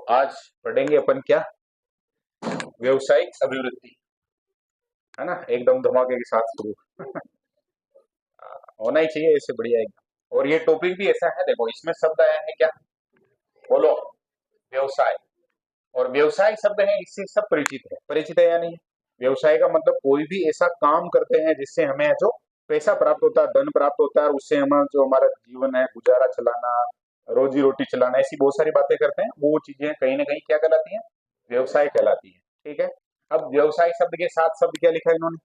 आज पढ़ेंगे अपन क्या, व्यवसायिक अभिवृद्धि, है ना। एकदम धमाके के साथ शुरू होना ही चाहिए, इससे बढ़िया एकदम। और ये टॉपिक भी ऐसा है, देखो इसमें शब्द आया है क्या, बोलो, व्यवसाय। और व्यवसाय शब्द है, इससे सब परिचित है या नहीं। व्यवसाय का मतलब कोई भी ऐसा काम करते हैं जिससे हमें जो पैसा प्राप्त होता है, धन प्राप्त होता है, और उससे हम जो हमारा जीवन है, गुजारा चलाना, रोजी रोटी चलाना, ऐसी बहुत सारी बातें करते हैं, वो चीजें कहीं ना कहीं क्या कहलाती हैं, व्यवसाय कहलाती है। ठीक है। अब व्यवसाय शब्द के साथ शब्द क्या लिखा है इन्होंने,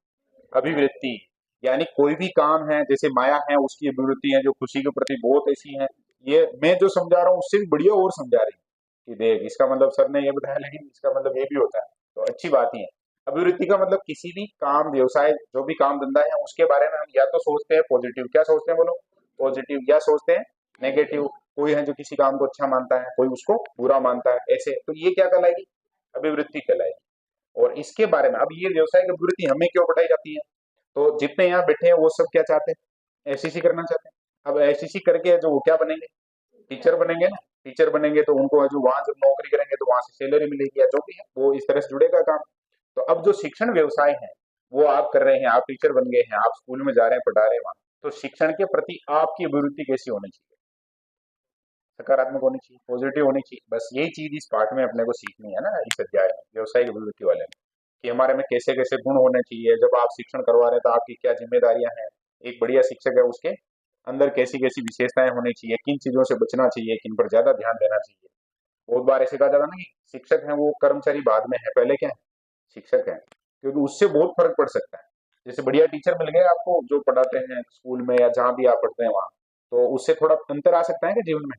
अभिवृत्ति। यानी कोई भी काम है, जैसे माया है उसकी अभिवृत्ति है, जो खुशी के प्रति बहुत ऐसी है। ये मैं जो समझा रहा हूँ उससे भी बढ़िया और समझा रही है कि देख, इसका मतलब सर ने ये बताया, लेकिन इसका मतलब ये भी होता है, तो अच्छी बात ही है। अभिवृत्ति का मतलब किसी भी काम, व्यवसाय, जो भी काम धंधा है, उसके बारे में हम या तो सोचते हैं पॉजिटिव, क्या सोचते हैं बोलो, पॉजिटिव, या सोचते हैं नेगेटिव। कोई है जो किसी काम को अच्छा मानता है, कोई उसको बुरा मानता है, ऐसे, तो ये क्या कहलाएगी, अभिवृत्ति कहलाएगी। और इसके बारे में अब ये व्यवसाय की अभिवृत्ति हमें क्यों बताई जाती है, तो जितने यहाँ बैठे हैं वो सब क्या चाहते हैं, एसईसी करना चाहते हैं। अब एसईसी करके जो वो क्या बनेंगे, टीचर बनेंगे ना। टीचर बनेंगे तो उनको जो वहां जब नौकरी करेंगे तो वहां से सैलरी मिलेगी, या जो भी है वो इस तरह से जुड़ेगा काम। तो अब जो शिक्षण व्यवसाय है वो आप कर रहे हैं, आप टीचर बन गए हैं, आप स्कूल में जा रहे हैं, पढ़ा रहे हैं वहां, तो शिक्षण के प्रति आपकी अभिवृत्ति कैसी होनी चाहिए, सकारात्मक होनी चाहिए, पॉजिटिव होनी चाहिए। बस यही चीज इस पाठ में अपने को सीखनी है ना, इस अध्याय में, व्यवसायिक अभिवृत्ति वाले में, कि हमारे में कैसे कैसे गुण होने चाहिए। जब आप शिक्षण करवा रहे हैं तो आपकी क्या जिम्मेदारियां हैं, एक बढ़िया शिक्षक है उसके अंदर कैसी कैसी विशेषताएं होनी चाहिए, किन चीजों से बचना चाहिए, किन पर ज्यादा ध्यान देना चाहिए। बहुत बार ऐसे कहा जाता है ना कि शिक्षक है वो कर्मचारी बाद में है, पहले क्या है, शिक्षक है। क्योंकि उससे बहुत फर्क पड़ सकता है। जैसे बढ़िया टीचर मिल गए आपको जो पढ़ाते हैं स्कूल में या जहाँ भी आप पढ़ते हैं वहाँ, तो उससे थोड़ा अंतर आ सकता है कि जीवन में,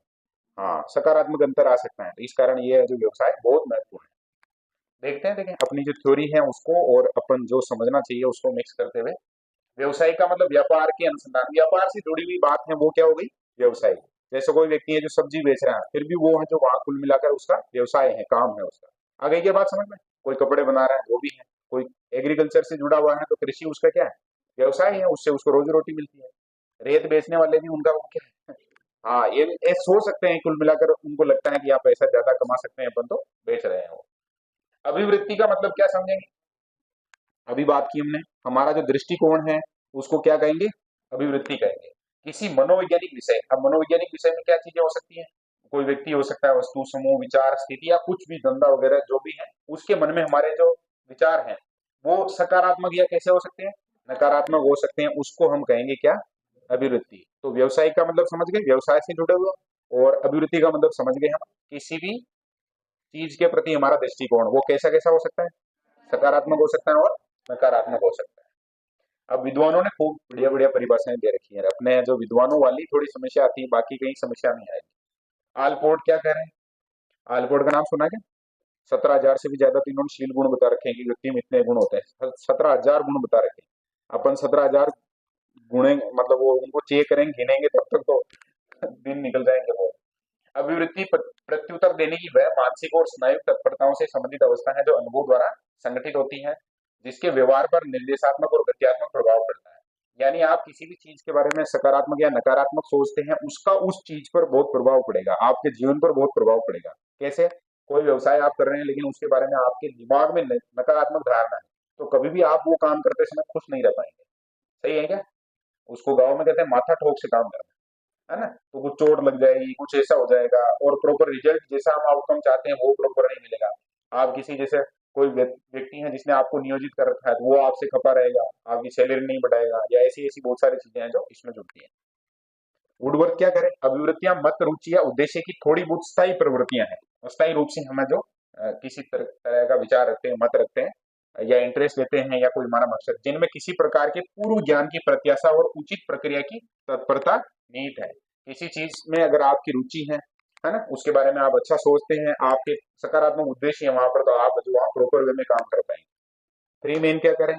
हाँ, सकारात्मक अंतर आ सकता है। तो इस कारण ये जो व्यवसाय बहुत महत्वपूर्ण है। देखते हैं, देखें अपनी जो थ्योरी है उसको और अपन जो समझना चाहिए उसको मिक्स करते हुए। व्यवसाय का मतलब व्यापार के अनुसंधान, व्यापार से जुड़ी हुई बात है वो क्या हो गई, व्यवसाय। जैसे कोई व्यक्ति है जो सब्जी बेच रहा है, फिर भी वो है जो वहां कुल मिलाकर उसका व्यवसाय है, काम है उसका। आ गई क्या बात समझ में। कोई कपड़े बना रहा है वो भी है, कोई एग्रीकल्चर से जुड़ा हुआ है तो कृषि उसका क्या है, व्यवसाय है, उससे उसको रोजी रोटी मिलती है। रेत बेचने वाले भी उनका वो क्या है, हाँ, ये सोच सकते हैं, कुल मिलाकर उनको लगता है कि आप पैसा ज्यादा कमा सकते हैं, अपन तो बेच रहे हैं वो। अभिवृत्ति का मतलब क्या समझेंगे, अभी बात की हमने, हमारा जो दृष्टिकोण है उसको क्या कहेंगे, अभिवृत्ति कहेंगे। किसी मनोवैज्ञानिक विषय, अब मनोवैज्ञानिक विषय में क्या चीजें हो सकती हैं, कोई व्यक्ति हो सकता है, वस्तु समूह, विचार, स्थिति, या कुछ भी धंधा वगैरह जो भी है, उसके मन में हमारे जो विचार हैं वो सकारात्मक या कैसे हो सकते हैं, नकारात्मक हो सकते हैं, उसको हम कहेंगे क्या, अभिवृत्ति। तो व्यवसाय का मतलब समझ गए, व्यवसाय से जुड़े हुए। और अभिवृत्ति का मतलब समझ गए हम, किसी भी चीज के प्रति हमारा दृष्टिकोण वो कैसा कैसा हो सकता है, सकारात्मक हो सकता है और नकारात्मक हो सकता है। अब विद्वानों ने खूब बढ़िया बढ़िया परिभाषाएं दे रखी है, अपने जो विद्वानों वाली थोड़ी समस्या आती है, बाकी कहीं समस्या नहीं आएगी। आलपोर्ट क्या कह रहे हैं, आलपोर्ट का नाम सुना क्या, 17,000 से भी ज्यादा तो इन्होंने शील गुण बता रखे हैं कि व्यक्ति में इतने गुण होते हैं, 17,000 गुण बता रखे हैं। अपन 17,000 गुणे मतलब वो उनको चेक करेंगे, गिनेंगे, तब तक तो दिन निकल जाएंगे वो। अभिवृत्ति प्रत्युत्तर देने की वह मानसिक और स्नायु तत्परताओं से संबंधित अवस्था है जो अनुभव द्वारा संगठित होती है, जिसके व्यवहार पर निर्देशात्मक और गत्यात्मक प्रभाव पड़ता है। यानी आप किसी भी चीज के बारे में सकारात्मक या नकारात्मक सोचते हैं, उसका उस चीज पर बहुत प्रभाव पड़ेगा, आपके जीवन पर बहुत प्रभाव पड़ेगा। कैसे, कोई व्यवसाय आप कर रहे हैं लेकिन उसके बारे में आपके दिमाग में नकारात्मक धारणा है, तो कभी भी आप वो काम करते समय खुश नहीं रह पाएंगे। सही है क्या, उसको गाँव में कहते हैं माथा ठोक से काम करना, है ना। तो कुछ चोट लग जाएगी, कुछ ऐसा हो जाएगा, और प्रॉपर रिजल्ट जैसा हम आउटकम चाहते हैं वो प्रॉपर नहीं मिलेगा। आप किसी जैसे कोई व्यक्ति है जिसने आपको नियोजित कर रखा है, तो वो आपसे खपा रहेगा, आपकी सैलरी नहीं बढ़ाएगा, या ऐसी ऐसी बहुत सारी चीजें हैं जो इसमें जुड़ती हैं। वुडवर्थ क्या करें, अभिवृत्तियां मत, रुचि या उद्देश्य की थोड़ी बहुत स्थायी प्रवृत्तियां हैं। अस्थायी रूप से हमें जो किसी तरह का विचार रखते हैं, मत रखते हैं, या इंटरेस्ट लेते हैं, या कोई हमारा मकसद, जिनमें किसी प्रकार के पूर्व ज्ञान की प्रत्याशा और उचित प्रक्रिया की तत्परता निहित है। किसी चीज में अगर आपकी रुचि है ना, उसके बारे में आप अच्छा सोचते हैं, आपके सकारात्मक उद्देश्य है वहां पर, तो आप जो प्रॉपर वे में काम कर पाएंगे। थ्री मेन क्या करें,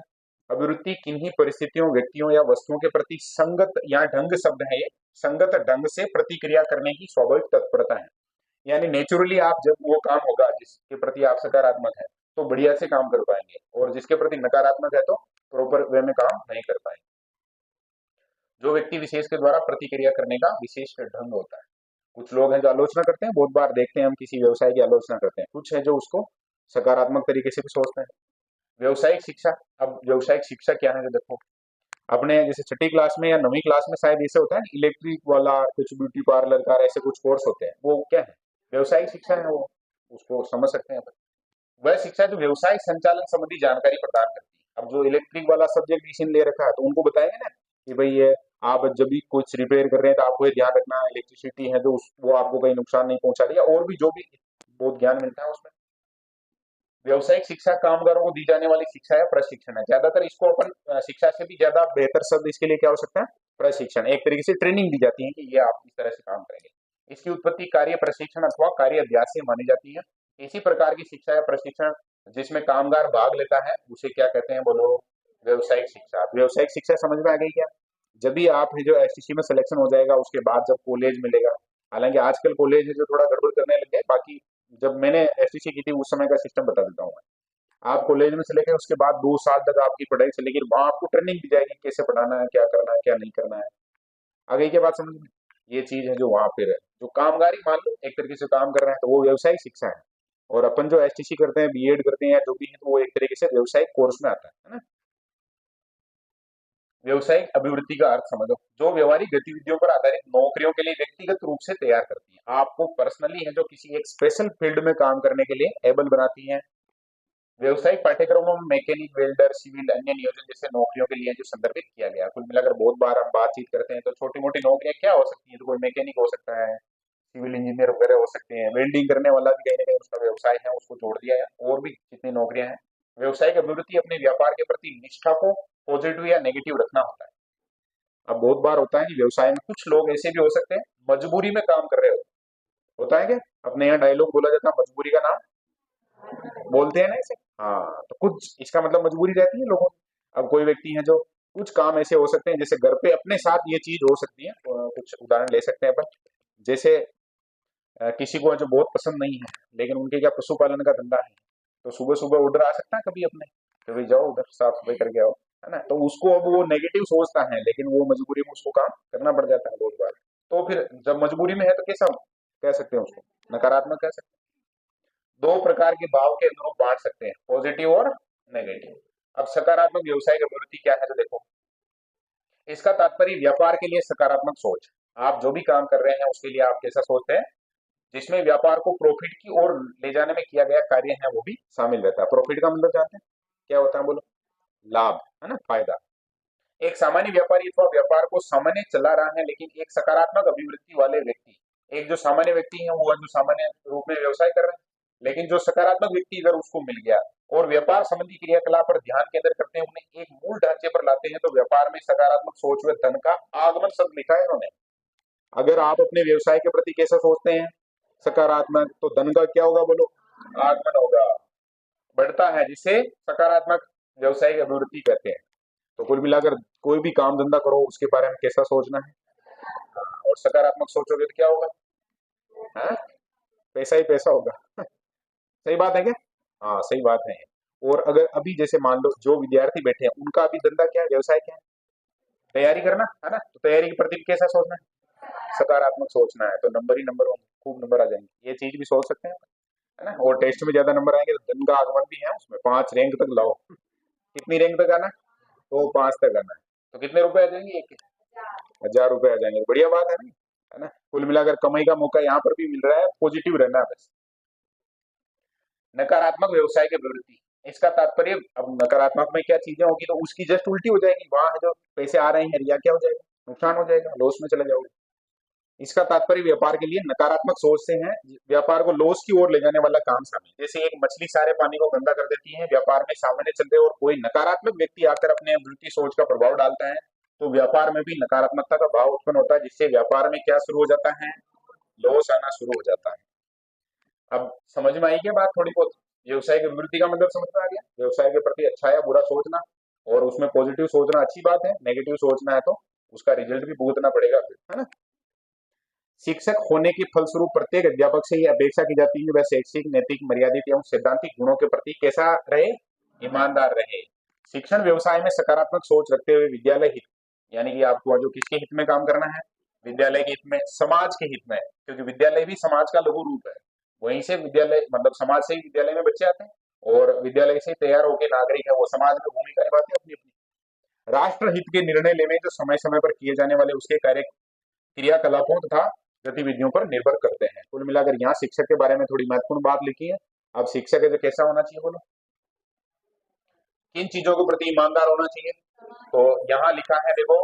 अभिवृत्ति किन्हीं परिस्थितियों, व्यक्तियों या वस्तुओं के प्रति संगत, या ढंग शब्द है ये, संगत ढंग से प्रतिक्रिया करने की स्वाभाविक तत्परता है। यानी नेचुरली आप जब वो काम होगा जिसके प्रति आप सकारात्मक है, तो बढ़िया से काम कर पाएंगे, और जिसके प्रति नकारात्मक है तो प्रॉपर वे में काम नहीं कर पाएंगे। जो व्यक्ति विशेष के द्वारा प्रतिक्रिया करने का विशेष ढंग होता है। कुछ लोग हैं जो आलोचना करते हैं, बहुत बार देखते हैं हम किसी व्यवसाय की आलोचना करते हैं, कुछ है जो उसको सकारात्मक तरीके से भी सोचते हैं। व्यवसायिक शिक्षा, अब व्यवसायिक शिक्षा क्या है जो देखो, अपने जैसे छठी क्लास में या 9वीं क्लास में शायद ऐसे होता है, इलेक्ट्रिक वाला कुछ ब्यूटी पार्लर का ऐसे कुछ कोर्स होते हैं, वो क्या है, व्यवसायिक शिक्षा है वो, उसको समझ सकते हैं अपन। वह शिक्षा जो व्यवसाय संचालन संबंधी जानकारी प्रदान करती है। अब जो इलेक्ट्रिक वाला सब्जेक्ट किसी ने ले रखा है तो उनको बताएंगे ना कि भाई ये आप जब भी कुछ रिपेयर कर रहे हैं तो आपको ये ध्यान रखना, इलेक्ट्रिसिटी है जो वो आपको कहीं नुकसान नहीं पहुंचा रही है, और भी जो भी बहुत ज्ञान मिलता है उसमें। व्यवसायिक शिक्षा कामगारों को दी जाने वाली शिक्षा है, प्रशिक्षण है। ज्यादातर इसको अपन शिक्षा से भी ज्यादा बेहतर शब्द इसके लिए क्या हो सकता है, प्रशिक्षण। एक तरीके से ट्रेनिंग दी जाती है कि ये आप इस तरह से काम करेंगे। इसकी उत्पत्ति कार्य प्रशिक्षण अथवा कार्य अभ्यास से मानी जाती है। इसी प्रकार की शिक्षा या प्रशिक्षण जिसमें कामगार भाग लेता है उसे क्या कहते हैं, बोलो, व्यवसायिक शिक्षा। व्यवसायिक शिक्षा समझ में आ गई क्या? जब भी आप है जो एसटीसी में सिलेक्शन हो जाएगा उसके बाद जब कॉलेज मिलेगा, हालांकि आजकल कॉलेज है जो थोड़ा गड़बड़ करने लग गए, बाकी जब मैंने एसटीसी की थी उस समय का सिस्टम बता देता हूँ मैं। आप कॉलेज में से लेकर उसके बाद 2 साल तक आपकी पढ़ाई चलेगी, वहां आपको ट्रेनिंग दी जाएगी कैसे पढ़ाना है, क्या करना है, क्या नहीं करना है। आ गई क्या बात समझ में? ये चीज है जो वहां पे है, जो कामगारी मान लो एक तरीके से काम कर रहे हैं तो वो व्यवसायिक शिक्षा है। और अपन जो एसटीसी करते हैं, बीएड करते हैं या जो भी है, तो वो एक तरीके से व्यवसायिक कोर्स में आता है ना। व्यवसायिक अभिवृद्धि का अर्थ समझो, जो व्यवहारिक गतिविधियों पर आधारित नौकरियों के लिए व्यक्तिगत रूप से तैयार करती है, आपको पर्सनली है जो किसी एक स्पेशल फील्ड में काम करने के लिए एबल बनाती है। व्यवसायिक पाठ्यक्रमों में मैकेनिक, वेल्डर, सिविल, अन्य नियोजन जैसे नौकरियों के लिए जो संदर्भित किया गया। कुल मिलाकर बहुत बार हम बातचीत करते हैं तो छोटी मोटी नौकरियां क्या हो सकती है, तो कोई मैकेनिक हो सकता है, सिविल इंजीनियर वगैरह हो सकते हैं, वेल्डिंग करने वाला भी कहीं ना कहीं उसका व्यवसाय है, उसको जोड़ दिया है, और भी जितनी नौकरियां हैं। व्यवसायिक अभिवृद्धि अपने व्यापार के प्रति निष्ठा को पॉजिटिव या नेगेटिव रखना होता है। अब बहुत बार होता है कि व्यवसाय में कुछ लोग ऐसे भी हो सकते हैं मजबूरी में काम कर रहे होता है क्या, अपने यहाँ डायलॉग बोला जाता है, मजबूरी का नाम बोलते हैं ना इसे। हाँ, तो कुछ इसका मतलब मजबूरी रहती है लोगों की। अब कोई व्यक्ति है जो कुछ काम ऐसे हो सकते हैं जैसे घर पे अपने साथ ये चीज हो सकती है, कुछ उदाहरण ले सकते हैं अपन। जैसे किसी को जो बहुत पसंद नहीं है लेकिन उनके क्या पशुपालन का धंधा है, तो सुबह सुबह ऑर्डर आ सकता है कभी अपने, तो भाई जाओ उधर साफ सफाई करके आओ, है ना। तो उसको अब वो नेगेटिव सोचता है लेकिन वो मजबूरी में उसको काम करना पड़ जाता है बहुत बार। तो फिर जब मजबूरी में है तो कैसा कह सकते हैं उसको, नकारात्मक कह सकते हैं। दो प्रकार के भाव के अनुरूप बांट सकते हैं, पॉजिटिव और नेगेटिव। अब सकारात्मक व्यवसाय की प्रवृत्ति क्या है तो देखो, इसका तात्पर्य व्यापार के लिए सकारात्मक सोच। आप जो भी काम कर रहे हैं उसके लिए आप कैसा सोचते हैं, जिसमें व्यापार को प्रॉफिट की ओर ले जाने में किया गया कार्य है वो भी शामिल रहता है। प्रॉफिट का मतलब जानते हैं क्या होता है, बोलो, लाभ, है ना, फायदा। एक सामान्य व्यापारी अथवा व्यापार को सामान्य चला रहा है लेकिन एक सकारात्मक अभिवृत्ति वाले व्यक्ति, एक जो सामान्य व्यक्ति है वो है जो सामान्य रूप में व्यवसाय कर रहे हैं, लेकिन जो सकारात्मक व्यक्ति अगर उसको मिल गया और व्यापार संबंधी क्रियाकलाप पर ध्यान केंद्रित करते हैं, उन्हें एक मूल ढांचे पर लाते हैं, तो व्यापार में सकारात्मक सोच व धन का आगमन शब्द लिखा है इन्होंने। अगर आप अपने व्यवसाय के प्रति कैसा सोचते हैं, सकारात्मक, तो धन का क्या होगा, बोलो, आगमन होगा, बढ़ता है, जिसे सकारात्मक व्यवसायिक अभिवृद्धि कहते हैं। तो कुल मिलाकर कोई भी काम धंधा करो उसके बारे में कैसा सोचना है, और सकारात्मक सोचोगे तो क्या होगा, हाँ? पैसा ही पैसा होगा। सही बात है क्या? हाँ, सही बात है। और अगर अभी जैसे मान लो जो विद्यार्थी बैठे हैं उनका अभी धंधा क्या है, व्यवसाय क्या है, तैयारी करना है ना, तो तैयारी के प्रति कैसा सोचना है, सकारात्मक सोचना है, तो नंबर ही नंबर होंगे, खूब नंबर आ जाएंगे, ये चीज भी सोच सकते हैं, है ना। और टेस्ट में ज्यादा नंबर आएंगे तो धन का आगमन भी है उसमें, 5 रैंक तक लाओ। कितनी रैंक तक आना है, तो 5 तक आना है, तो कितने रुपए आ जाएंगे, एक 1000 रुपए आ जाएंगे, बढ़िया बात है, नहीं है ना। कुल मिलाकर कमाई का मौका यहाँ पर भी मिल रहा है, पॉजिटिव रहना है बस। नकारात्मक व्यवसाय की प्रवृत्ति, इसका तात्पर्य, अब नकारात्मक में क्या चीजें होगी तो उसकी जस्ट उल्टी हो जाएगी, वहां जो पैसे आ रहे हैं रिया क्या हो जाएगा, नुकसान हो जाएगा, लॉस में चले जाओगे। इसका तात्पर्य व्यापार के लिए नकारात्मक सोच से है, व्यापार को लॉस की ओर ले जाने वाला काम शामिल। जैसे एक मछली सारे पानी को गंदा कर देती है, व्यापार में सामान्य चलते और कोई नकारात्मक व्यक्ति आकर अपने वृत्ति सोच का प्रभाव डालता है, तो व्यापार में भी नकारात्मकता का भाव उत्पन्न होता है, जिससे व्यापार में क्या शुरू हो जाता है, लॉस आना शुरू हो जाता है। अब समझ में आई क्या बात थोड़ी बहुत, व्यवसाय की वृद्धि का मतलब समझ में आ गया, व्यवसाय के प्रति अच्छा या बुरा सोचना, और उसमें पॉजिटिव सोचना अच्छी बात है, नेगेटिव सोचना है तो उसका रिजल्ट भी भुगतना पड़ेगा फिर, है ना। शिक्षक होने के फलस्वरूप प्रत्येक अध्यापक से ये अपेक्षा की जाती है कि वह शैक्षिक, नैतिक, मर्यादित एवं सैद्धांतिक गुणों के प्रति कैसा रहे, ईमानदार रहे। शिक्षण व्यवसाय में सकारात्मक सोच रखते हुए विद्यालय हित, यानी कि आपको जो किसके हित में काम करना है, विद्यालय के हित में, समाज के हित में, क्योंकि विद्यालय भी समाज का लघु रूप है। वहीं से विद्यालय मतलब समाज से ही विद्यालय में बच्चे आते हैं और विद्यालय से तैयार होकर नागरिक है वो समाज में भूमिका निभाते हैं अपनी अपनी। राष्ट्र हित के निर्णय लेने जो समय समय पर किए जाने वाले उसके कार्य क्रियाकलापों तथा गतिविधियों पर निर्भर करते हैं। कुल मिलाकर यहाँ शिक्षक के बारे में थोड़ी महत्वपूर्ण बात लिखी है। अब शिक्षक है जो कैसा होना चाहिए बोलो, किन चीजों के प्रति ईमानदार होना चाहिए? तो यहाँ लिखा है देखो,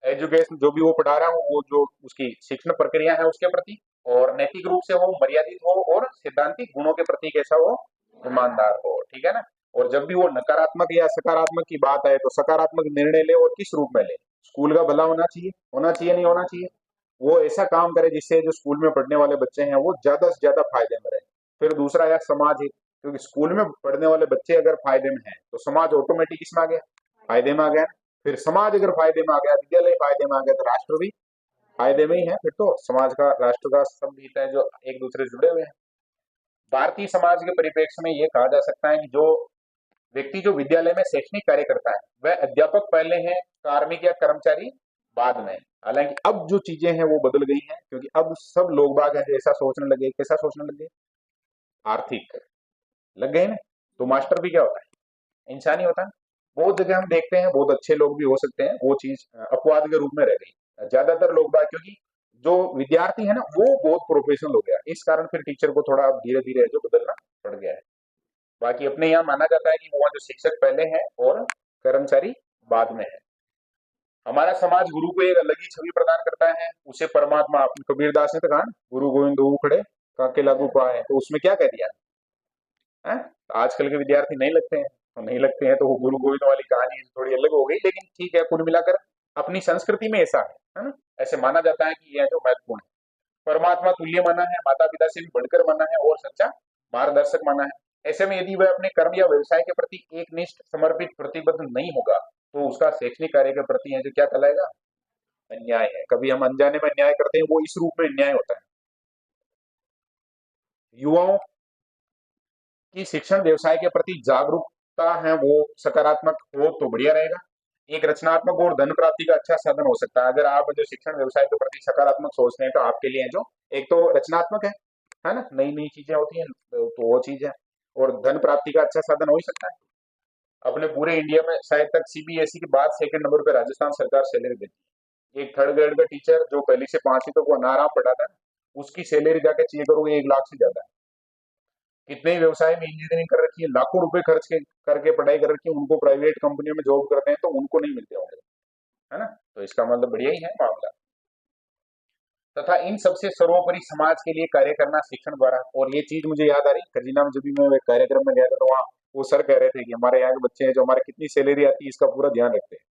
एजुकेशन जो भी वो पढ़ा रहा हो वो जो उसकी शिक्षण प्रक्रिया है उसके प्रति, और नैतिक रूप से हो, मर्यादित हो, और सिद्धांतिक गुणों के प्रति कैसा हो, ईमानदार हो। ठीक है ना। और जब भी वो नकारात्मक या सकारात्मक की बात आए तो सकारात्मक निर्णय ले, और किस रूप में ले? स्कूल का भला होना चाहिए नहीं होना चाहिए, वो ऐसा काम करे जिससे जो स्कूल में पढ़ने वाले बच्चे हैं वो ज्यादा से ज्यादा फायदे में रहे। फिर दूसरा या समाज हित, क्योंकि स्कूल में पढ़ने वाले बच्चे अगर फायदे में है तो समाज ऑटोमेटिक इसमें आ गया, फायदे में आ गया। फिर समाज अगर फायदे में आ गया, विद्यालय फायदे में आ गया, तो राष्ट्र भी फायदे में ही है। फिर तो समाज का, राष्ट्र का सब हित है जो एक दूसरे से जुड़े हुए हैं। भारतीय समाज के परिप्रेक्ष्य में यह कहा जा सकता है कि जो व्यक्ति जो विद्यालय में शैक्षणिक कार्य करता है वह अध्यापक पहले है, कार्मिक या कर्मचारी बाद में। हालांकि अब जो चीजें हैं वो बदल गई हैं, क्योंकि अब सब लोग बाग हैं जो ऐसा सोचने लगे, कैसा सोचने लगे, आर्थिक लग गए ना। तो मास्टर भी क्या होता है, इंसानी होता है। बहुत जगह हम देखते हैं बहुत अच्छे लोग भी हो सकते हैं, वो चीज अपवाद के रूप में रह गई। ज्यादातर लोग बाग, क्योंकि जो विद्यार्थी है ना वो बहुत प्रोफेशनल हो गया, इस कारण फिर टीचर को थोड़ा धीरे धीरे जो बदलना पड़ गया है। बाकी अपने यहाँ माना जाता है कि वो जो शिक्षक पहले हैं और कर्मचारी बाद में है। हमारा समाज गुरु को एक अलग ही छवि प्रदान करता है, उसे परमात्मा, कबीरदास ने तो कहा ना, गुरु गोविंद दो खड़े काके लागू पाए, तो उसमें क्या कह दिया है? आजकल के विद्यार्थी नहीं लगते हैं, तो नहीं लगते हैं तो वो गुरु गोविंद वाली कहानी थोड़ी अलग हो गई, लेकिन ठीक है, कुल मिलाकर अपनी संस्कृति में ऐसा है ना, ऐसे माना जाता है कि यह जो महत्वपूर्ण है। परमात्मा तुल्य माना है, माता पिता से भी बढ़कर माना है, और सच्चा मार्गदर्शक माना है। ऐसे में यदि वह अपने कर्म या व्यवसाय के प्रति एक निष्ठ, समर्पित, प्रतिबद्ध नहीं होगा तो उसका शैक्षणिक कार्य के प्रति है जो क्या कहलाएगा, अन्याय है। कभी हम अनजाने में अन्याय करते हैं, वो इस रूप में अन्याय होता है। युवाओं की शिक्षण व्यवसाय के प्रति जागरूकता है वो सकारात्मक हो तो बढ़िया रहेगा। एक रचनात्मक और धन प्राप्ति का अच्छा साधन हो सकता है। अगर आप जो शिक्षण व्यवसाय के प्रति सकारात्मक सोचते हैं तो आपके लिए जो एक तो रचनात्मक है ना, नई नई चीजें होती हैं तो वो चीज है, और धन प्राप्ति का अच्छा साधन हो ही सकता है। अपने पूरे इंडिया में शायद तक सीबीएसई के बाद सेकंड नंबर पे राजस्थान सरकार सैलरी देती है। एक थर्ड ग्रेड का टीचर जो पहली से पांचवी तक वो अनाराम पढ़ाता है, उसकी सैलरी जाके चेक करोगे 1 लाख से ज्यादा है। कितने ही व्यवसाय में इंजीनियरिंग कर रखी है, लाखों रुपए खर्च के करके पढ़ाई कर रखी है, उनको प्राइवेट कंपनियों में जॉब करते हैं तो उनको नहीं मिलते होंगे, है ना। तो इसका मतलब बढ़िया ही है मामला। तथा इन सबसे सर्वोपरि समाज के लिए कार्य करना शिक्षण द्वारा। और ये चीज मुझे याद आ रही, खजीना में जब भी मैं एक कार्यक्रम में गया था तो वहाँ वो सर कह रहे थे कि हमारे यहाँ के बच्चे हैं जो हमारे कितनी सैलरी आती है इसका पूरा ध्यान रखते हैं।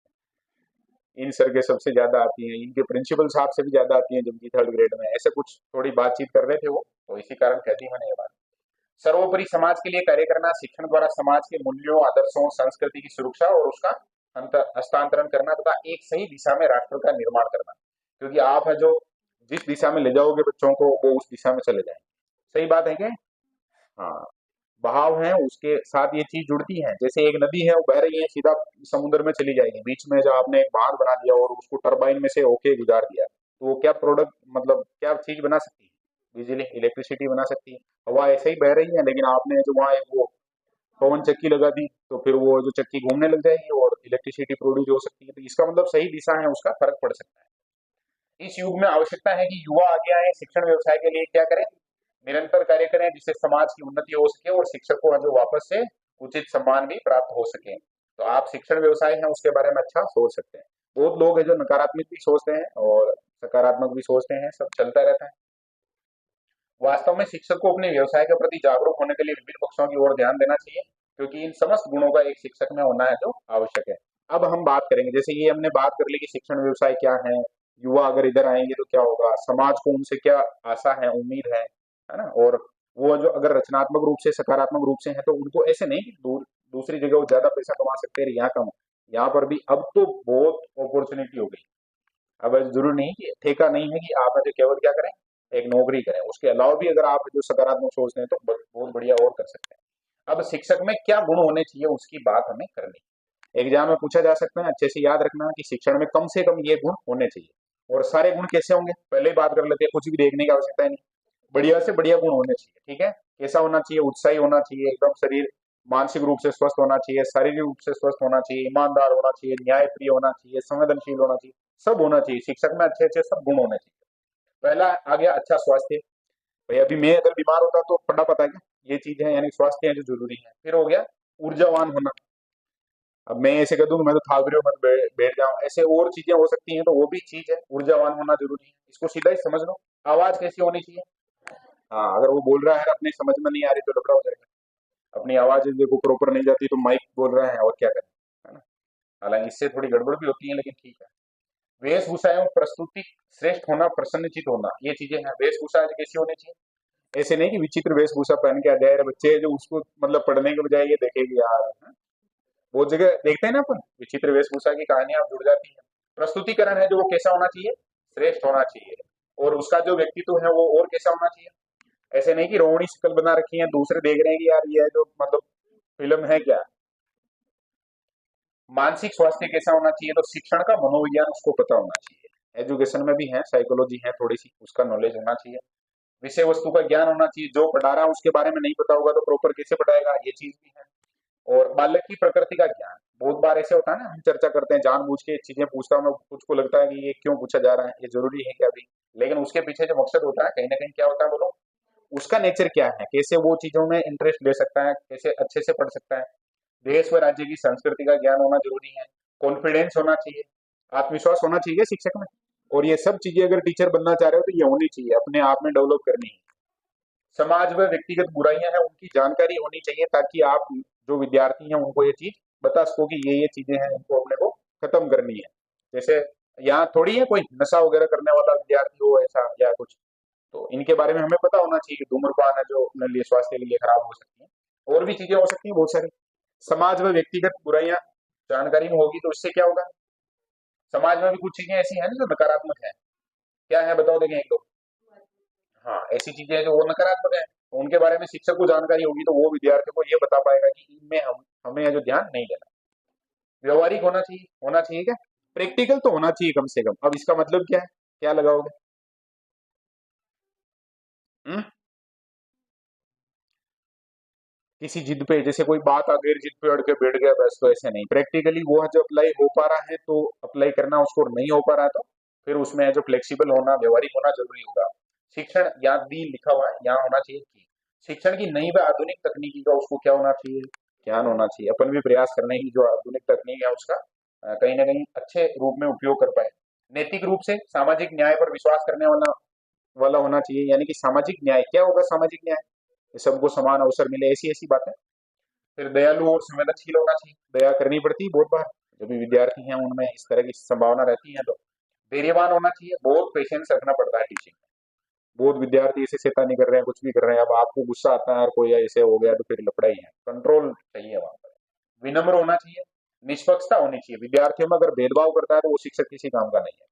इन सर के सबसे ज्यादा आती है, इनके प्रिंसिपल साहब से भी ज्यादा आती है जबकि थर्ड ग्रेड में, ऐसे कुछ थोड़ी बातचीत कर रहे थे वो, तो इसी कारण कहती मैंने ये बात। सर्वोपरि समाज के लिए कार्य करना शिक्षण द्वारा समाज के मूल्यों, आदर्शों, संस्कृति की सुरक्षा और उसका हस्तांतरण करना तथा एक सही दिशा में राष्ट्र का निर्माण करना। क्योंकि आप है जो जिस दिशा में ले जाओगे बच्चों को वो उस दिशा में चले जाएंगे। सही बात है क्या? हाँ, बहाव है उसके साथ ये चीज जुड़ती है। जैसे एक नदी है वो बह रही है, सीधा समुद्र में चली जाएगी, बीच में जब आपने एक बांध बना दिया और उसको टरबाइन में से होके गुजार दिया तो वो क्या प्रोडक्ट, मतलब क्या चीज बना सकती है? बिजली, इलेक्ट्रिसिटी बना सकती है। हवा ऐसे ही बह रही है, लेकिन आपने जो वहाँ एक वो पवन चक्की लगा दी तो फिर वो जो चक्की घूमने लग जाएगी और इलेक्ट्रिसिटी प्रोड्यूस हो सकती है। तो इसका मतलब सही दिशा है उसका फर्क पड़ सकता है। इस युग में आवश्यकता है कि युवा आगे आए, शिक्षण व्यवसाय के लिए क्या करें, निरंतर कार्य करें जिससे समाज की उन्नति हो सके और शिक्षक को जो वापस से उचित सम्मान भी प्राप्त हो सके। तो आप शिक्षण व्यवसाय है उसके बारे में अच्छा सोच सकते हैं। बहुत लोग हैं जो नकारात्मक भी सोचते हैं और सकारात्मक भी सोचते हैं, सब चलता रहता है। वास्तव में शिक्षक को अपने व्यवसाय के प्रति जागरूक होने के लिए विभिन्न पक्षों की ओर ध्यान देना चाहिए, क्योंकि इन समस्त गुणों का एक शिक्षक में होना है जो आवश्यक है। अब हम बात करेंगे, जैसे ये हमने बात कर ली कि शिक्षण व्यवसाय क्या है, युवा अगर इधर आएंगे तो क्या होगा, समाज को उनसे क्या आशा है, उम्मीद है ना। और वो जो अगर रचनात्मक रूप से, सकारात्मक रूप से है तो उनको ऐसे नहीं कि दूसरी जगह वो ज्यादा पैसा कमा सकते हैं, यहाँ कम, यहाँ पर भी अब तो बहुत अपॉर्चुनिटी हो गई। अब ऐसा जरूरी नहीं कि ठेका नहीं है कि आप ऐसे केवल क्या करें, एक नौकरी करें, उसके अलावा भी अगर आप जो सकारात्मक सोचते हैं तो बहुत बढ़िया और कर सकते हैं। अब शिक्षक में क्या गुण होने चाहिए उसकी बात हमें करनी। एग्जाम में पूछा जा सकता है, अच्छे से याद रखना कि शिक्षण में कम से कम ये गुण होने चाहिए। और सारे गुण कैसे होंगे पहले ही बात कर लेते हैं, कुछ भी देखने की आवश्यकता है नहीं। बढ़िया से बढ़िया गुण होने चाहिए, ठीक है। कैसा होना चाहिए? उत्साही होना चाहिए, एकदम शरीर मानसिक रूप से स्वस्थ होना चाहिए, शारीरिक रूप से स्वस्थ होना चाहिए, ईमानदार होना चाहिए, न्याय प्रिय होना चाहिए, संवेदनशील होना चाहिए, सब होना चाहिए। शिक्षक में अच्छे अच्छे सब गुण होने चाहिए। पहला आ गया अच्छा स्वास्थ्य। भाई अभी मैं अगर बीमार होता तो पढ़ना पता है क्या? ये चीज है, यानी स्वास्थ्य है जो जरूरी है। फिर हो गया ऊर्जावान होना। अब मैं ऐसे कह दूं कि मैं तो थाक रही हूँ, मत बैठ जाऊं, ऐसे और चीजें हो सकती हैं, तो वो भी चीज है, ऊर्जावान होना जरूरी है। इसको सीधा ही समझ लो। आवाज कैसी होनी चाहिए? हाँ, अगर वो बोल रहा है अपनी समझ में नहीं आ रही तो लफड़ा हो जाएगा। अपनी आवाज देखो प्रॉपर नहीं जाती तो माइक बोल रहा है और क्या करें, है ना। हालांकि इससे थोड़ी गड़बड़ भी होती है, लेकिन ठीक है। वेशभूषा एवं प्रस्तुति श्रेष्ठ होना, प्रसन्नचित होना, ये चीजें हैं। वेशभूषा कैसी होनी चाहिए? ऐसे नहीं कि विचित्र वेशभूषा पहन के आ जाए, बच्चे जो उसको मतलब पढ़ने के बजाय ये देखेंगे यार, है? बहुत जगह देखते हैं ना अपन, विचित्र वेशभूषा की कहानियां जुड़ जाती है। प्रस्तुतिकरण है जो वो कैसा होना चाहिए? श्रेष्ठ होना चाहिए। और उसका जो व्यक्तित्व है वो और कैसा होना चाहिए? ऐसे नहीं कि रोहिणी शक्ल बना रखी है, दूसरे देख रहे हैं कि यार ये जो मतलब फिल्म है क्या। मानसिक स्वास्थ्य कैसा होना चाहिए? तो शिक्षण का मनोविज्ञान उसको पता होना चाहिए। एजुकेशन में भी है, साइकोलॉजी है थोड़ी सी, उसका नॉलेज होना चाहिए। विषय वस्तु का ज्ञान होना चाहिए। जो पढ़ा रहा है उसके बारे में नहीं पता होगा तो प्रॉपर कैसे पढ़ाएगा, ये चीज भी है। और बालक की प्रकृति का ज्ञान। बहुत बार ऐसे होता है ना, हम चर्चा करते हैं जानबूझ के चीजें पूछता हूँ मैं, कुछ को लगता है कि ये क्यों पूछा जा रहा है, ये जरूरी है क्या अभी, लेकिन उसके पीछे जो मकसद होता है कहीं ना कहीं क्या होता है बोलो, उसका नेचर क्या है, कैसे वो चीजों में इंटरेस्ट ले सकता है, कैसे अच्छे से पढ़ सकता है। देश व राज्य की संस्कृति का ज्ञान होना जरूरी है। कॉन्फिडेंस होना चाहिए, आत्मविश्वास होना चाहिए शिक्षक में। और ये सब चीजें अगर टीचर बनना चाह रहे हो तो ये होनी चाहिए, अपने आप में डेवलप करनी है। समाज में व्यक्तिगत बुराइयां हैं उनकी जानकारी होनी चाहिए, ताकि आप जो विद्यार्थी हैं उनको ये चीज बता सको कि ये चीजें हैं, इनको अपने को खत्म करनी है। जैसे यहाँ थोड़ी है कोई नशा वगैरह करने वाला विद्यार्थी हो ऐसा या कुछ, तो इनके बारे में हमें पता होना चाहिए कि धूम्रपान है जो अपने लिए स्वास्थ्य के लिए खराब हो सकती है, और भी चीजें हो सकती हैं बहुत सारी। समाज में व्यक्तिगत बुराइयां जानकारी में होगी तो इससे क्या होगा? समाज में भी कुछ चीजें ऐसी हैं ना जो नकारात्मक है। क्या है बताओ, देखें एक दो। हाँ, ऐसी चीजें हैं जो वो नकारात्मक है, तो उनके बारे में शिक्षक को जानकारी होगी तो वो विद्यार्थी को ये बता पाएगा कि इनमें हम हमें जो ध्यान नहीं देना। व्यवहारिक होना चाहिए, होना चाहिए क्या? प्रैक्टिकल तो होना चाहिए कम से कम। अब इसका मतलब क्या है, क्या लगाओगे? हम्म? किसी जिद पे, जैसे कोई बात आ गई जिद पे अड़ के बैठ गया बस, तो ऐसे नहीं। प्रैक्टिकली वो जो अप्लाई हो पा रहा है तो अप्लाई करना, उसको नहीं हो पा रहा है तो फिर उसमें जो फ्लेक्सिबल होना, व्यवहारिक होना जरूरी होगा। शिक्षण यहाँ दी लिखा हुआ है, यहाँ होना चाहिए कि शिक्षण की नई व आधुनिक तकनीकी का उसको क्या होना चाहिए? ज्ञान होना चाहिए। अपन भी प्रयास करने की जो आधुनिक तकनीक है उसका कहीं ना कहीं अच्छे रूप में उपयोग कर पाए। नैतिक रूप से सामाजिक न्याय पर विश्वास करने वाला वाला होना चाहिए, यानी कि सामाजिक न्याय क्या होगा? सामाजिक न्याय कि सबको समान अवसर मिले, ऐसी ऐसी बातें। फिर दयालु और संवेदनशील होना चाहिए, दया करनी पड़ती है बहुत बार, जो भी विद्यार्थी हैं उनमें इस तरह की संभावना रहती है। तो धैर्यवान होना चाहिए, बहुत पेशेंस रखना पड़ता है टीचिंग में। बहुत विद्यार्थी ऐसे शैतानी कर रहे हैं, कुछ भी कर रहे हैं, अब आपको गुस्सा आता है और कोई ऐसे हो गया तो फिर लफड़ा ही है। कंट्रोल चाहिए वहां पर। विनम्र होना चाहिए, निष्पक्षता होनी चाहिए। विद्यार्थियों में अगर भेदभाव करता है तो वो शिक्षक किसी काम का नहीं है।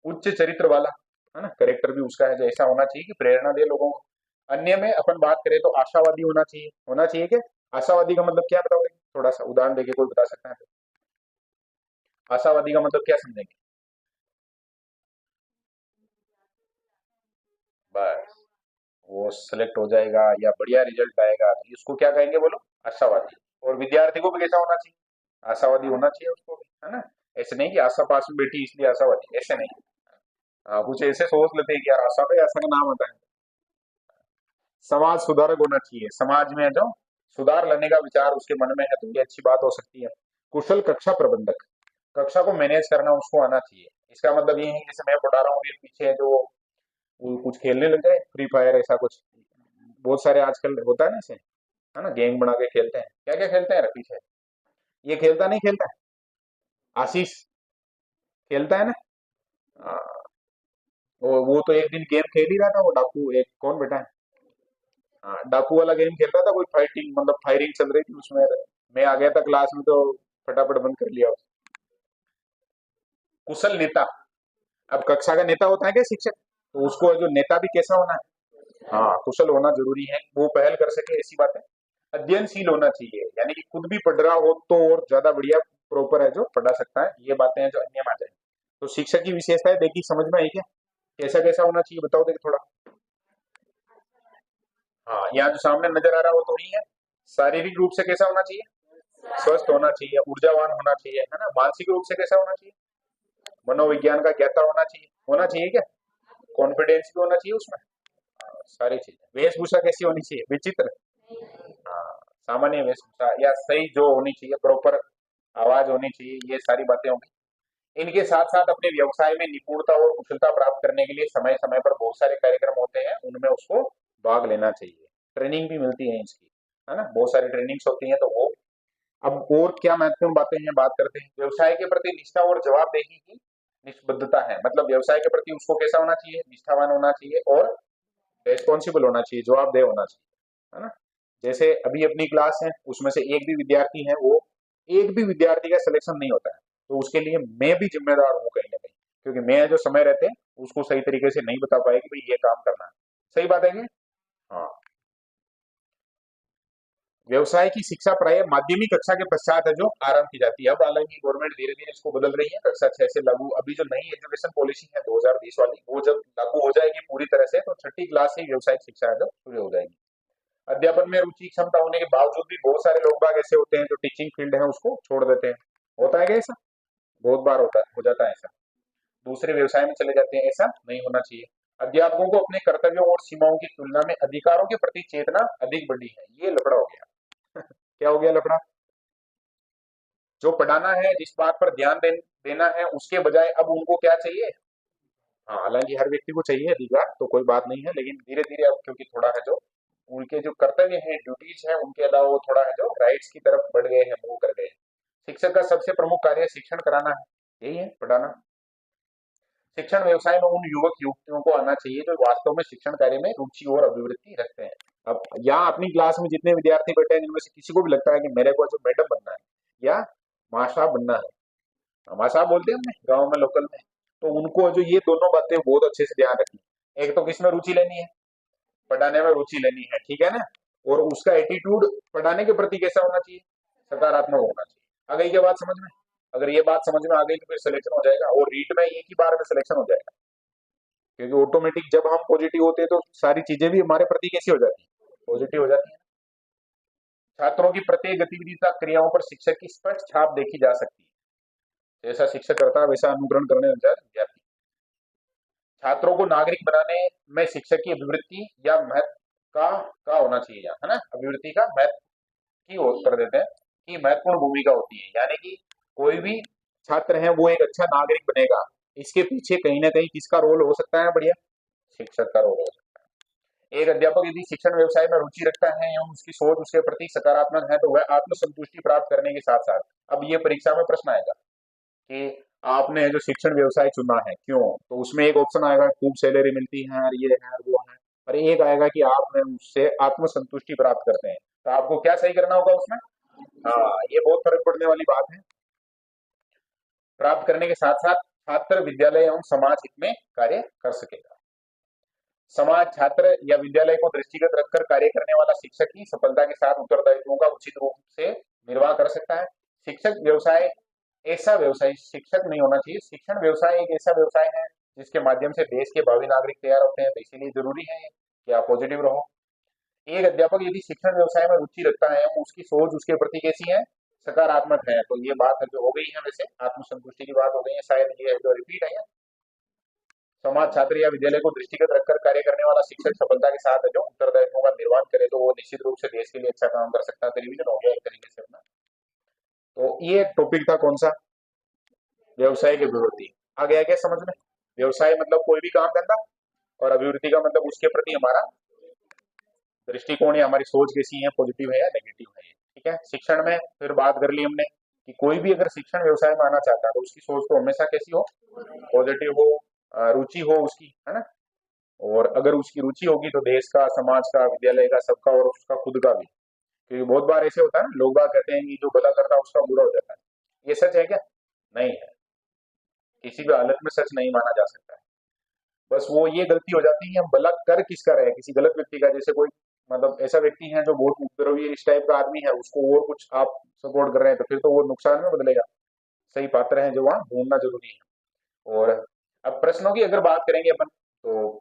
उच्च चरित्र वाला, है ना, करेक्टर भी उसका है जो ऐसा होना चाहिए कि प्रेरणा दे लोगों को। अन्य में अपन बात करें तो आशावादी होना चाहिए। होना चाहिए क्या? आशावादी का मतलब क्या बताओगे? थोड़ा सा उदाहरण देके कोई बता सकता है तो? आशावादी का मतलब क्या समझेंगे? बस, वो सिलेक्ट हो जाएगा या बढ़िया रिजल्ट आएगा तो इसको क्या कहेंगे बोलो? आशावादी। और विद्यार्थी को भी कैसा होना चाहिए? आशावादी होना चाहिए उसको भी, है ना। ऐसे नहीं कि आशा पास में बैठी इसलिए आशावादी, ऐसे नहीं। हाँ, कुछ ऐसे सोच लेते हैं कि यार आशा पे आशा का नाम आता है। समाज सुधारक होना चाहिए, समाज में जो सुधार लाने का विचार उसके मन में है तो ये अच्छी बात हो सकती है। कुशल कक्षा प्रबंधक, कक्षा को मैनेज करना उसको आना चाहिए। इसका मतलब ये है कि जैसे मैं पढ़ा रहा हूँ, मेरे पीछे जो वो कुछ खेलने लग जाए, फ्री फायर ऐसा कुछ, बहुत सारे आजकल होता है ना ऐसे, है ना, गैंग बना के खेलते हैं। क्या क्या खेलते हैं पीछे? ये खेलता नहीं खेलता है? आशीष खेलता है ना। आ, वो तो एक दिन गेम खेल ही रहा था, वो डाकू एक कौन बेटा है, हाँ, डाकू वाला गेम खेल रहा था, कोई फाइटिंग मतलब फायरिंग चल रही थी उसमें। मैं आ गया था क्लास में तो फटाफट बंद कर लिया। कुशल नेता, अब कक्षा का नेता होता है क्या शिक्षक, तो उसको जो नेता भी कैसा होना है? हाँ, कुशल होना जरूरी है, वो पहल कर सके, ऐसी बात है। अध्ययनशील होना चाहिए, यानी कि खुद भी पढ़ रहा हो तो और ज्यादा बढ़िया प्रॉपर है जो पढ़ा सकता है, ये बातें हैं जो अन्य में आ जाए। तो शिक्षक की विशेषताएं देखी, समझ में आई क्या? कैसा कैसा होना चाहिए बताओ देख थोड़ा। हाँ, यहाँ जो सामने नजर आ रहा है वो तो नहीं है। शारीरिक रूप से कैसा होना चाहिए? स्वस्थ होना चाहिए, ऊर्जावान होना चाहिए, है ना। मानसिक रूप से कैसा होना चाहिए? मनोविज्ञान का ज्ञाता होना चाहिए क्या? कॉन्फिडेंस भी होना चाहिए उसमें। सारी चीजें। वेशभूषा कैसी होनी चाहिए? विचित्र? हाँ, सामान्य वेशभूषा या सही जो होनी चाहिए, प्रॉपर आवाज होनी चाहिए, ये सारी बातें होंगी। इनके साथ साथ अपने व्यवसाय में निपुणता और कुशलता प्राप्त करने के लिए समय समय पर बहुत सारे कार्यक्रम होते हैं, उनमें उसको भाग लेना चाहिए। ट्रेनिंग भी मिलती है इसकी, है ना, बहुत सारी ट्रेनिंग्स होती हैं। तो वो अब और क्या महत्वपूर्ण बातें हैं, बात करते हैं। व्यवसाय के प्रति निष्ठा और जवाबदेही की निष्बद्धता है, मतलब व्यवसाय के प्रति उसको कैसा होना चाहिए? निष्ठावान होना चाहिए और रेस्पॉन्सिबल होना चाहिए, जवाबदेह होना चाहिए, है ना। जैसे अभी अपनी क्लास है, उसमें से एक भी विद्यार्थी है, वो एक भी विद्यार्थी का सिलेक्शन नहीं होता है, तो उसके लिए मैं भी जिम्मेदार हूँ कहीं ना कहीं, क्योंकि मैं जो समय रहते उसको सही तरीके से नहीं बता पाएगी भाई ये काम करना है। सही बात है कि? हाँ। व्यवसाय की शिक्षा प्राय माध्यमिक कक्षा के पश्चात है जो आरंभ की जाती है। अब हालांकि गवर्नमेंट धीरे धीरे इसको बदल रही है, कक्षा 6 से लागू। अभी जो नई एजुकेशन पॉलिसी है 2020 वाली, वो जब लागू हो जाएगी पूरी तरह से, तो छठी क्लास से व्यवसायिक शिक्षा है जो शुरू हो जाएगी। अध्यापन में रुचि क्षमता होने के बावजूद भी बहुत सारे लोग बाग ऐसे होते हैं जो टीचिंग फील्ड है उसको छोड़ देते हैं। होता है क्या ऐसा? बहुत बार होता है, हो जाता है ऐसा। दूसरे व्यवसाय में चले जाते हैं, ऐसा नहीं होना चाहिए। अध्यापकों को अपने कर्तव्यों और सीमाओं की तुलना में अधिकारों के प्रति चेतना अधिक बढ़ी है, ये लफड़ा हो गया। क्या हो गया लफड़ा? जो पढ़ाना है, जिस बात पर देना है, उसके बजाय अब उनको क्या चाहिए? हाँ, हालांकि हर व्यक्ति को चाहिए अधिकार, तो कोई बात नहीं है, लेकिन धीरे धीरे अब क्योंकि थोड़ा है जो उनके जो कर्तव्य हैं, ड्यूटीज हैं, उनके अलावा वो थोड़ा है जो राइट्स की तरफ बढ़ गए हैं, मूव कर गए हैं। शिक्षक का सबसे प्रमुख कार्य शिक्षण कराना है, यही है, पढ़ाना। शिक्षण व्यवसाय में उन युवक युवतियों को आना चाहिए जो वास्तव में शिक्षण कार्य में रुचि और अभिवृत्ति रखते हैं। अब यहाँ अपनी क्लास में जितने विद्यार्थी बैठे हैं, जिनमें से किसी को भी लगता है कि मेरे को जो मैडम बनना है या मास्टर बनना है, हमारे बोलते हैं हमने गाँव में, लोकल में, तो उनको जो ये दोनों बातें बहुत अच्छे से ध्यान रखनी। एक तो किसमें रुचि लेनी है? पढ़ाने में रुचि लेनी है, ठीक है ना। और उसका एटीट्यूड पढ़ाने के प्रति कैसा होना चाहिए? सकारात्मक होना चाहिए। आ गई क्या बात समझ में? अगर ये बात समझ में आ गई तो फिर सिलेक्शन हो जाएगा, और रीट में एक ही बार में सिलेक्शन हो जाएगा, क्योंकि ऑटोमेटिक जब हम पॉजिटिव होते हैं तो सारी चीजें भी हमारे प्रति कैसी हो जाती है? पॉजिटिव हो जाती है। छात्रों की प्रत्येक गतिविधि तथा क्रियाओं पर शिक्षक की स्पष्ट छाप देखी जा सकती है। जैसा शिक्षक करता है वैसा अनुकरण करने लग जाए विद्यार्थी। छात्रों को नागरिक बनाने में शिक्षक की अभिवृत्ति या महत्व का होना चाहिए, है ना, अभिवृत्ति का महत्व की ओर कर देते हैं कि महत्वपूर्ण भूमिका होती है, यानी कि कोई भी छात्र है वो एक अच्छा नागरिक बनेगा, इसके पीछे कहीं ना कहीं किसका रोल हो सकता है? बढ़िया, शिक्षक का रोल हो सकता है। एक अध्यापक यदि शिक्षण व्यवसाय में रुचि रखता है एवं उसकी सोच उसके प्रति सकारात्मक है, तो वह आत्मसंतुष्टि प्राप्त करने के साथ साथ, अब ये परीक्षा में प्रश्न आएगा कि आपने जो शिक्षण व्यवसाय चुना है क्यों, तो उसमें एक ऑप्शन आएगा खूब सैलरी मिलती है और ये है और वो है, और एक आएगा कि आप उससे आत्मसंतुष्टि प्राप्त करते हैं। तो आपको क्या सही करना होगा उसमें? हाँ, ये बहुत फर्क पड़ने वाली बात है। प्राप्त करने के साथ साथ छात्र विद्यालय एवं समाज हित में कार्य कर सकेगा। समाज, छात्र या विद्यालय को दृष्टिगत रखकर कार्य करने वाला शिक्षक ही सफलता के साथ उत्तरदायित्वों का उचित रूप से निर्वाह कर सकता है। शिक्षक व्यवसाय ऐसा व्यवसाय शिक्षक नहीं होना चाहिए। शिक्षण व्यवसाय एक ऐसा व्यवसाय है जिसके माध्यम से देश के भावी नागरिक तैयार होते हैं, तो इसीलिए जरूरी है कि आप पॉजिटिव रहो। एक अध्यापक यदि शिक्षण व्यवसाय में रुचि रखता है, उसकी सोच उसके प्रति कैसी है? सकारात्मक है, तो ये बात है जो हो गई है, वैसे आत्मसंतुष्टि की बात हो गई है, शायद ये है जो रिपीट है। समाज, छात्र या विद्यालय को दृष्टिगत रखकर कार्य करने वाला शिक्षक सफलता के साथ है जो उत्तरदायित्वों का निर्वहन करे, तो वो निश्चित रूप से देश के लिए अच्छा काम कर सकता है। तो रिवीजन हो गया एक तरीके से अपना। तो ये टॉपिक था कौन सा? व्यवसाय की अभिवृद्धि। आ गया क्या समझ में? व्यवसाय मतलब कोई भी काम धंधा, और अभिवृद्धि का मतलब उसके प्रति हमारा दृष्टिकोण या हमारी सोच कैसी है, पॉजिटिव है या नेगेटिव है। ठीक है, शिक्षण में फिर बात कर ली हमने कि कोई भी अगर शिक्षण व्यवसाय में आना चाहता है तो उसकी सोच तो हमेशा कैसी हो? पॉजिटिव हो, रुचि हो उसकी, है ना। और अगर उसकी रुचि होगी तो देश का, समाज का, विद्यालय का, सबका और उसका खुद का भी। क्योंकि बहुत बार ऐसे होता है ना, लोग बात कहते हैं कि जो भला करता है उसका बुरा हो जाता है। ये सच है क्या? नहीं है, किसी भी हालत में सच नहीं माना जा सकता है। बस वो ये गलती हो जाती है, हम भला कर किसका रहे, किसी गलत व्यक्ति का। जैसे कोई मतलब ऐसा व्यक्ति है जो बहुत उपद्रवी इस टाइप का आदमी है, उसको और कुछ आप सपोर्ट कर रहे हैं, तो फिर तो वो नुकसान में बदलेगा। सही पात्र है जो वहाँ ढूंढना जरूरी है। और अब प्रश्नों की अगर बात करेंगे अपन, तो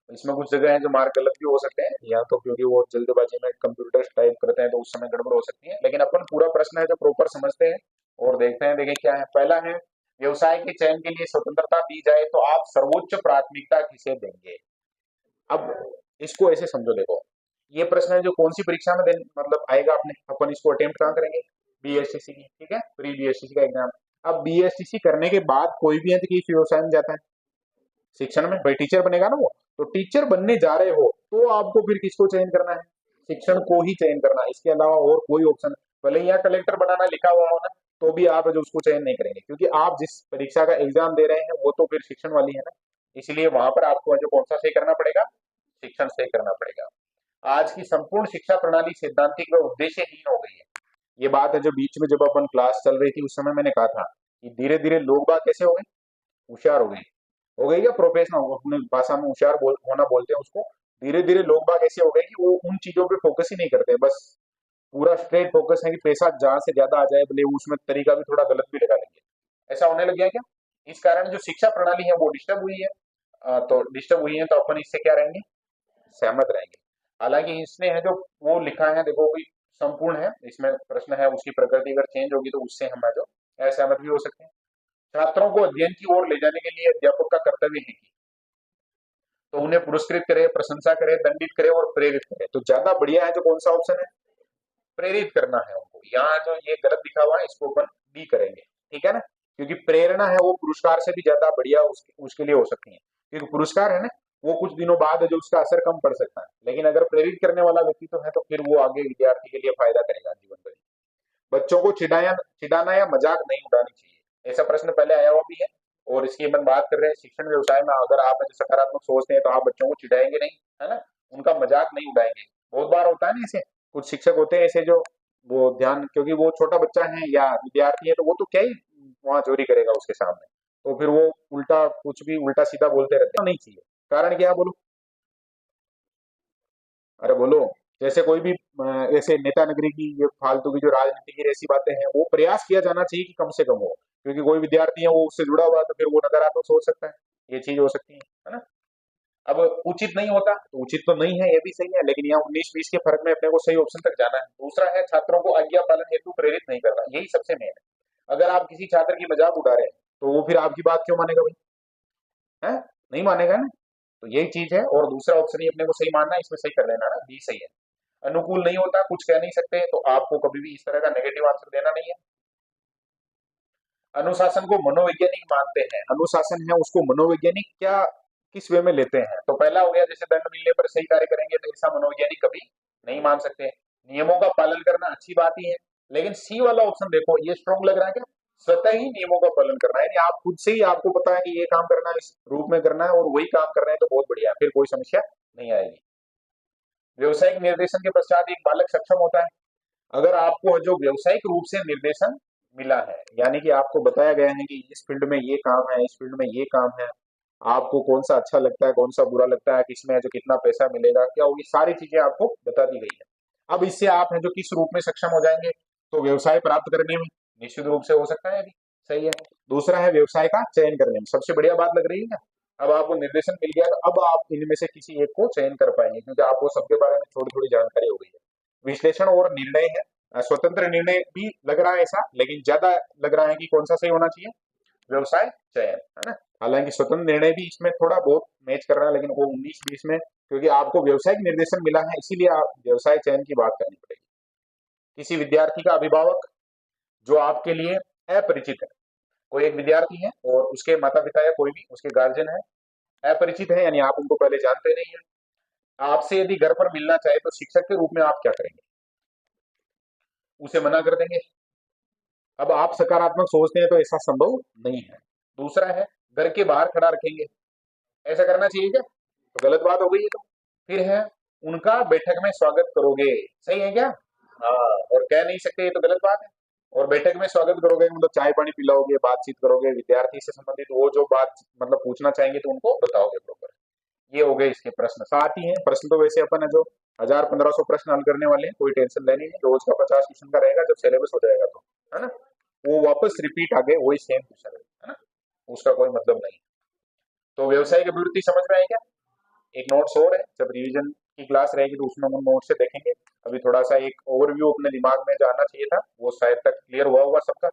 इसमें कुछ जगह है जो मार्क गलत भी हो सकते हैं, या तो क्योंकि वो जल्दबाजी में कंप्यूटर टाइप करते हैं तो उस समय गड़बड़ हो सकती है, लेकिन अपन पूरा प्रश्न है जो प्रॉपर समझते हैं और देखते हैं। देखें क्या है। पहला है, व्यवसाय के चयन के लिए स्वतंत्रता दी जाए तो आप सर्वोच्च प्राथमिकता किसे देंगे? अब इसको ऐसे समझो, देखो ये प्रश्न है जो कौन सी परीक्षा में मतलब आएगा, अपने अपन इसको अटेम्प्ट कहाँ करेंगे? बीएसटीसी की, ठीक है, प्री बीएसटीसी का एग्जाम। अब बीएसटीसी करने के बाद कोई भी अंत की व्यवसाय में जाता है, शिक्षण में, भाई टीचर बनेगा ना वो। तो टीचर बनने जा रहे हो तो आपको फिर किसको चयन करना है? शिक्षण को ही चयन करना है, इसके अलावा और कोई ऑप्शन, भले ही यहाँ कलेक्टर बनाना लिखा हुआ हो ना, तो भी आप जो उसको चयन नहीं करेंगे, क्योंकि आप जिस परीक्षा का एग्जाम दे रहे हैं वो तो फिर शिक्षण वाली है ना। इसलिए वहां पर आपको जो कौन सा सही करना पड़ेगा? शिक्षण सही करना पड़ेगा। आज की संपूर्ण शिक्षा प्रणाली सैद्धांतिक व उद्देश्यहीन हो गई है। ये बात है जो बीच में जब अपन क्लास चल रही थी उस समय मैंने कहा था कि धीरे धीरे लोग बात कैसे हो गए? होशियार हो गए। हो गई क्या प्रोफेशनल, अपनी भाषा में होशियार होना बोलते हैं उसको। धीरे धीरे लोग बाग ऐसे हो गए कि वो उन चीजों पे फोकस ही नहीं करते, बस पूरा स्ट्रेट फोकस है कि पैसा जहां से ज्यादा आ जाए, भले वो उसमें तरीका भी थोड़ा गलत भी लगा लेंगे। ऐसा होने लग गया क्या? इस कारण जो शिक्षा प्रणाली है वो डिस्टर्ब हुई है। तो डिस्टर्ब हुई है तो अपन इससे क्या रहेंगे? सहमत रहेंगे। हालांकि इसमें है जो वो लिखा है, देखो भी संपूर्ण है, इसमें प्रश्न है उसकी प्रकृति अगर चेंज होगी तो उससे हम जो असहमत भी हो सकते हैं। छात्रों को अध्ययन की ओर ले जाने के लिए अध्यापक का कर्तव्य है कि तो उन्हें पुरस्कृत करे, प्रशंसा करे, दंडित करे और प्रेरित करे। तो ज्यादा बढ़िया है जो कौन सा ऑप्शन है? प्रेरित करना है उनको। यहाँ जो ये गलत लिखा हुआ है इसको अपन डी करेंगे, ठीक है ना। क्योंकि प्रेरणा है वो पुरस्कार से भी ज्यादा बढ़िया उसके लिए हो सकती है। क्योंकि पुरस्कार है ना, वो कुछ दिनों बाद जो उसका असर कम पड़ सकता है, लेकिन अगर प्रेरित करने वाला व्यक्ति तो है तो फिर वो आगे विद्यार्थी के लिए फायदा करेगा जीवन भर। बच्चों को चिढ़ाना या मजाक नहीं उड़ानी चाहिए, ऐसा प्रश्न पहले आया हुआ भी है। और इसकी अपन बात कर रहे हैं शिक्षण व्यवसाय में, अगर आप ऐसे सकारात्मक सोचते हैं तो आप बच्चों को चिढ़ाएंगे नहीं, है ना, उनका मजाक नहीं उड़ाएंगे। बहुत बार होता है ना ऐसे, कुछ शिक्षक होते हैं ऐसे जो वो ध्यान, क्योंकि वो छोटा बच्चा है या विद्यार्थी है तो वो तो क्या ही वहां चोरी करेगा उसके सामने, तो फिर वो उल्टा कुछ भी उल्टा सीधा बोलते रहते हैं, नहीं चाहिए। कारण क्या है बोलो? अरे बोलो। जैसे कोई भी ऐसे नेता नगरी की ये फालतू की जो राजनीति की ऐसी बातें हैं, वो प्रयास किया जाना चाहिए कि कम से कम हो, क्योंकि कोई विद्यार्थी है वो उससे जुड़ा हुआ है तो फिर वो नकारात्मक सोच सकता है, ये चीज हो सकती है ना। अब उचित नहीं होता तो उचित तो नहीं है, ये भी सही है, लेकिन यहाँ 19-20 के फर्क में अपने को सही ऑप्शन तक जाना है। दूसरा है, छात्रों को आज्ञा पालन हेतु प्रेरित नहीं करना, यही सबसे मेन है। अगर आप किसी छात्र की मजाक उड़ा रहे हैं तो वो फिर आपकी बात क्यों मानेगा भाई? है, नहीं मानेगा ना। तो यही चीज है। और दूसरा ऑप्शन ही अपने को सही मानना है, इसमें सही कर लेना ना, बी सही है। अनुकूल नहीं होता, कुछ कह नहीं सकते, तो आपको कभी भी इस तरह का नेगेटिव आंसर देना नहीं है। अनुशासन को मनोवैज्ञानिक मानते हैं, अनुशासन है उसको मनोवैज्ञानिक क्या किस वे में लेते हैं? तो पहला हो गया जैसे दंड मिलने पर सही कार्य करेंगे, तो ऐसा मनोवैज्ञानिक कभी नहीं मान सकते। नियमों का पालन करना अच्छी बात ही है, लेकिन सी वाला ऑप्शन देखो, ये स्ट्रॉन्ग लग रहा है क्या? स्वतः ही नियमों का पालन करना है, यानी आप खुद से ही आपको पता है कि ये काम करना है, इस रूप में करना है और वही काम कर रहे हैं, तो बहुत बढ़िया, फिर कोई समस्या नहीं आएगी। व्यवसायिक निर्देशन के पश्चात एक बालक सक्षम होता है, अगर आपको जो व्यवसायिक रूप से निर्देशन मिला है, यानी कि आपको बताया गया है कि इस फील्ड में ये काम है, इस फील्ड में ये काम है, आपको कौन सा अच्छा लगता है, कौन सा बुरा लगता है, किसमें है जो कितना पैसा मिलेगा, क्या होगी, सारी चीजें आपको बता दी गई है। अब इससे आप हैं जो किस रूप में सक्षम हो जाएंगे? तो व्यवसाय प्राप्त करने में निश्चित रूप से हो सकता है, अभी सही है। दूसरा है व्यवसाय का चयन करने में, सबसे बढ़िया बात लग रही है क्या? अब आपको निर्देशन मिल गया तो अब आप इनमें से किसी एक को चयन कर पाएंगे, क्योंकि आपको सबके बारे में थोड़ी थोड़ी जानकारी हो गई है। विश्लेषण और निर्णय है, स्वतंत्र निर्णय भी लग रहा है ऐसा, लेकिन ज्यादा लग रहा है कि कौन सा सही होना चाहिए? व्यवसाय चयन, है ना। हालांकि स्वतंत्र निर्णय भी इसमें थोड़ा बहुत मैच कर रहा है, लेकिन वो 19-20 में, क्योंकि आपको व्यवसायिक निर्देशन मिला है इसीलिए आप व्यवसाय चयन की बात करनी पड़ेगी। किसी विद्यार्थी का अभिभावक जो आपके लिए अपरिचित है, कोई एक विद्यार्थी है और उसके माता पिता या कोई भी उसके गार्जियन है अपरिचित है, यानी आप उनको पहले जानते नहीं है, आपसे यदि घर पर मिलना चाहे तो शिक्षक के रूप में आप क्या करेंगे? उसे मना कर देंगे। अब आप सकारात्मक सोचते हैं तो ऐसा संभव नहीं है। दूसरा है, घर के बाहर खड़ा रखेंगे, ऐसा करना चाहिए क्या? तो गलत बात हो गई है। तो फिर है, उनका बैठक में स्वागत करोगे, सही है क्या? हाँ, और कह नहीं सकते, ये तो गलत बात है। और बैठक में स्वागत करोगे मतलब चाय पानी पिलाओगे, बातचीत करोगे, विद्यार्थी से संबंधित वो जो बात मतलब पूछना चाहेंगे तो उनको बताओगे प्रॉपर। ये हो गए इसके प्रश्न। साथ ही है प्रश्न तो वैसे अपन है जो 1000-1500 प्रश्न हल करने वाले हैं, कोई टेंशन लेनी नहीं, रोज का 50 क्वेश्चन का रहेगा जब सिलेबस हो जाएगा तो, है ना। वो वापस रिपीट आ गए वही सेम क्वेश्चन, है ना। उसका कोई मतलब नहीं। तो व्यवसायिक अभिवृत्ति समझ में आई क्या? एक नोट्स और है, जब रिवीजन की क्लास रहेगी तो उसमें हम नोट से देखेंगे। अभी थोड़ा सा एक ओवरव्यू अपने दिमाग में जो आना चाहिए था वो शायद तक क्लियर हुआ होगा सबका।